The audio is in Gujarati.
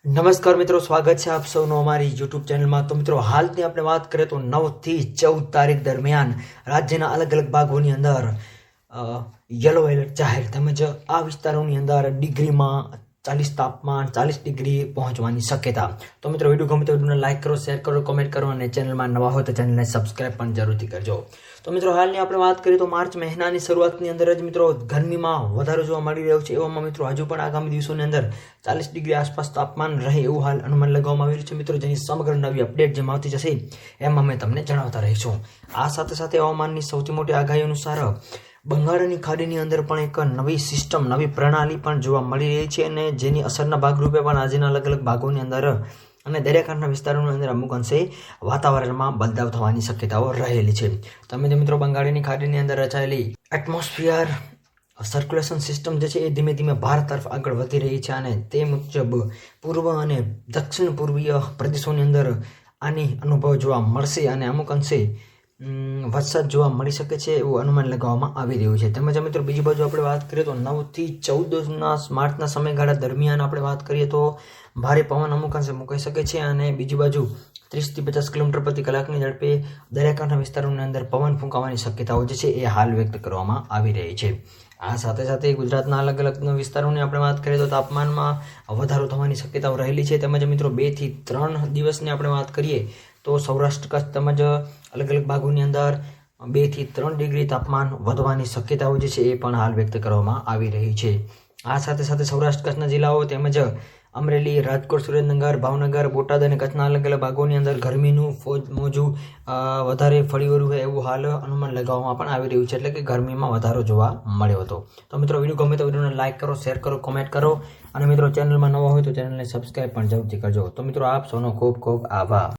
નમસ્કાર મિત્રો, સ્વાગત છે આપ સૌનો અમારી યુટ્યુબ ચેનલમાં। તો મિત્રો, હાલની આપણે વાત કરીએ તો 9 થી 14 તારીખ દરમિયાન રાજ્યના અલગ અલગ ભાગોની અંદર યલો એલર્ટ જાહેર, તેમજ આ વિસ્તારોની અંદર ડિગ્રીમાં 40 તાપમાન 40 ડિગ્રી પહોંચવાની શક્યતા। તો મિત્રો, વિડીયો ગમે તો વિડીયોને લાઇક કરો, શેર કરો, કોમેન્ટ કરો અને ચેનલમાં નવા હોય તો ચેનલને સબસ્ક્રાઇબ પણ જરૂરથી કરજો। તો મિત્રો, હાલની આપણે વાત કરીએ તો માર્ચ મહિનાની શરૂઆતની અંદર જ મિત્રો ગરમીમાં વધારો જોવા મળી રહ્યો છે। એવામાં મિત્રો હજુ પણ આગામી દિવસોની અંદર 40 ડિગ્રી આસપાસ તાપમાન રહે એવું હાલ અનુમાન લગાવવામાં આવી રહ્યું છે મિત્રો, જેની સમગ્ર નવી અપડેટ જેમ આવતી જશે એમાં અમે તમને જણાવતા રહીશું। આ સાથે સાથે હવામાનની સૌથી મોટી આગાહી અનુસાર બંગાળની ખાડીની અંદર પણ એક નવી સિસ્ટમ, નવી પ્રણાલી પણ જોવા મળી રહી છે અને જેની અસરના ભાગરૂપે પણ આજના અલગ અલગ ભાગોની અંદર અને દરિયાકાંઠાના વિસ્તારોની અંદર અમુક અંશે વાતાવરણમાં બદલાવ થવાની શક્યતાઓ રહેલી છે। તમે મિત્રો, બંગાળની ખાડીની અંદર રચાયેલી એટમોસ્ફિયર સર્ક્યુલેશન સિસ્ટમ જે છે એ ધીમે ધીમે ભારત તરફ આગળ વધી રહી છે અને તે મુજબ પૂર્વ અને દક્ષિણ પૂર્વીય પ્રદેશોની અંદર આની અનુભવ જોવા મળશે અને અમુક અંશે વરસાદ જોવા મળી શકે છે એવું અનુમાન લગાવવામાં આવી રહ્યું છે। તેમજ મિત્રો, બીજી બાજુ આપણે વાત કરીએ તો 9 થી 14 માર્ચના સમયગાળા દરમિયાન આપણે વાત કરીએ તો ભારે પવન અમુક અંશે મુકાઈ શકે છે અને બીજી બાજુ 30 થી 50 કિલોમીટર પ્રતિ કલાકની ઝડપે દરિયાકાંઠા વિસ્તારોની અંદર પવન ફૂંકાવાની શક્યતાઓ જે છે એ હાલ વ્યક્ત કરવામાં આવી રહી છે। આ સાથે સાથે ગુજરાતના અલગ અલગ વિસ્તારોની આપણે વાત કરીએ તો તાપમાનમાં વધારો થવાની શક્યતાઓ રહેલી છે। તેમજ મિત્રો, 2 થી 3 દિવસની આપણે વાત કરીએ તો સૌરાષ્ટ્ર કચ્છ તેમજ અલગ અલગ ભાગોની અંદર 2 થી 3 ડિગ્રી તાપમાન વધવાની શક્યતાઓ જે છે એ પણ હાલ વ્યક્ત કરવામાં આવી રહી છે। આ સાથે સાથે સૌરાષ્ટ્ર કચ્છના જિલ્લાઓ તેમજ અમરેલી, રાજકોટ, સુરેન્દ્રનગર, ભાવનગર, બોટાદ અને કચ્છના અલગ અલગ ભાગોની અંદર ગરમીનું મોજું વધારે ફરી વળ્યું હોય એવું હાલ અનુમાન લગાવવામાં પણ આવી રહ્યું છે, એટલે કે ગરમીમાં વધારો જોવા મળ્યો હતો। તો મિત્રો, વિડીયો ગમે તો વિડીયોને લાઇક કરો, શેર કરો, કોમેન્ટ કરો અને મિત્રો ચેનલમાં નવા હોય તો ચેનલને સબસ્ક્રાઇબ પણ જરૂરથી કરજો। તો મિત્રો, આપ સૌનો ખૂબ ખૂબ આભાર।